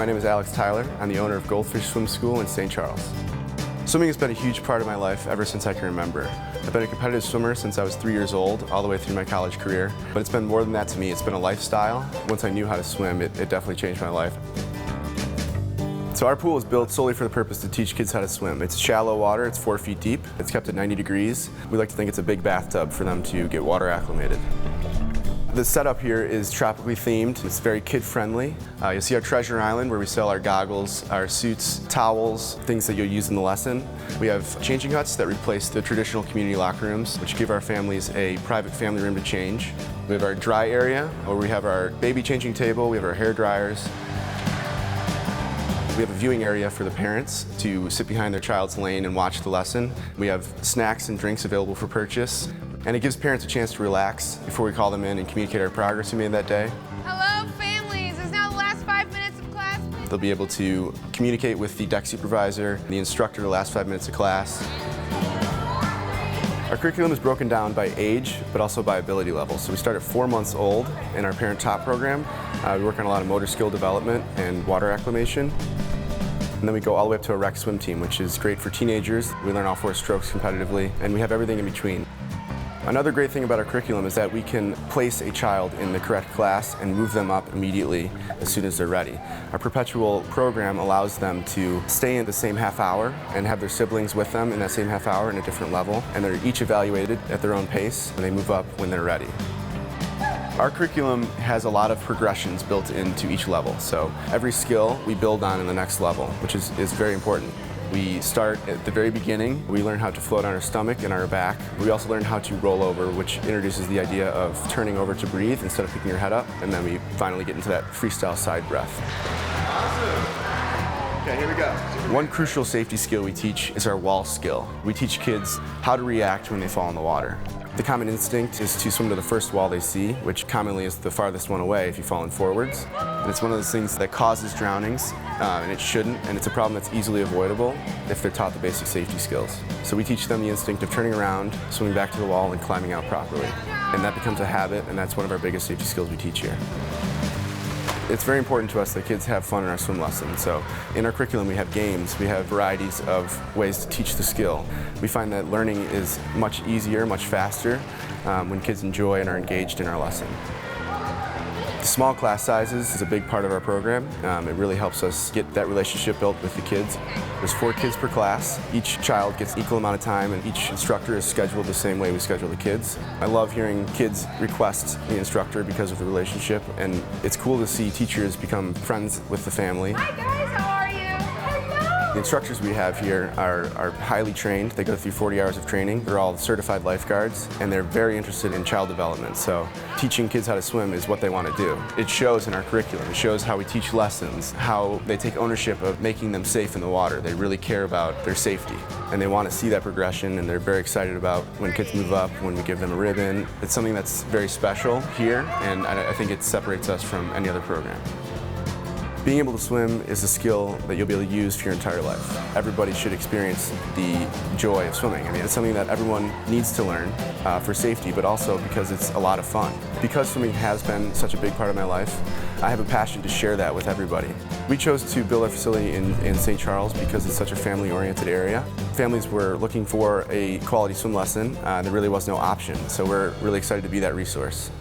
My name is Alex Tyler. I'm the owner of Goldfish Swim School in St. Charles. Swimming has been a huge part of my life ever since I can remember. I've been a competitive swimmer since I was 3 years old, all the way through my college career. But it's been more than that to me. It's been a lifestyle. Once I knew how to swim, it definitely changed my life. So our pool is built solely for the purpose to teach kids how to swim. It's shallow water, it's 4 feet deep, it's kept at 90 degrees. We like to think it's a big bathtub for them to get water acclimated. The setup here is tropically themed. It's very kid-friendly. You'll see our treasure island where we sell our goggles, our suits, towels, things that you'll use in the lesson. We have changing huts that replace the traditional community locker rooms, which give our families a private family room to change. We have our dry area where we have our baby changing table, we have our hair dryers. We have a viewing area for the parents to sit behind their child's lane and watch the lesson. We have snacks and drinks available for purchase. And it gives parents a chance to relax before we call them in and communicate our progress we made that day. Hello, families. Is now the last 5 minutes of class, please? They'll be able to communicate with the deck supervisor, the instructor the last 5 minutes of class. Our curriculum is broken down by age, but also by ability level. So we start at 4 months old in our Parent Top program. We work on a lot of motor skill development and water acclimation. And then we go all the way up to a rec swim team, which is great for teenagers. We learn all 4 strokes competitively, and we have everything in between. Another great thing about our curriculum is that we can place a child in the correct class and move them up immediately as soon as they're ready. Our perpetual program allows them to stay in the same half hour and have their siblings with them in that same half hour in a different level, and they're each evaluated at their own pace and they move up when they're ready. Our curriculum has a lot of progressions built into each level, so every skill we build on in the next level, which is very important. We start at the very beginning. We learn how to float on our stomach and our back. We also learn how to roll over, which introduces the idea of turning over to breathe instead of picking your head up. And then we finally get into that freestyle side breath. Awesome. Okay, here we go. One crucial safety skill we teach is our wall skill. We teach kids how to react when they fall in the water. The common instinct is to swim to the first wall they see, which commonly is the farthest one away if you've fallen forwards. And it's one of those things that causes drownings, and it shouldn't, and it's a problem that's easily avoidable if they're taught the basic safety skills. So we teach them the instinct of turning around, swimming back to the wall, and climbing out properly. And that becomes a habit, and that's one of our biggest safety skills we teach here. It's very important to us that kids have fun in our swim lessons. So in our curriculum we have games, we have varieties of ways to teach the skill. We find that learning is much easier, much faster when kids enjoy and are engaged in our lesson. Small class sizes is a big part of our program. It really helps us get that relationship built with the kids. There's 4 kids per class. Each child gets equal amount of time and each instructor is scheduled the same way we schedule the kids. I love hearing kids request the instructor because of the relationship, and it's cool to see teachers become friends with the family. Hi guys, how are you? Hello! The instructors we have here are highly trained. They go through 40 hours of training. They're all certified lifeguards, and they're very interested in child development. So teaching kids how to swim is what they want to do. It shows in our curriculum. It shows how we teach lessons, how they take ownership of making them safe in the water. They really care about their safety, and they want to see that progression, and they're very excited about when kids move up, when we give them a ribbon. It's something that's very special here, and I think it separates us from any other program. Being able to swim is a skill that you'll be able to use for your entire life. Everybody should experience the joy of swimming. I mean, it's something that everyone needs to learn for safety, but also because it's a lot of fun. Because swimming has been such a big part of my life, I have a passion to share that with everybody. We chose to build our facility in St. Charles because it's such a family-oriented area. Families were looking for a quality swim lesson. There really was no option, so we're really excited to be that resource.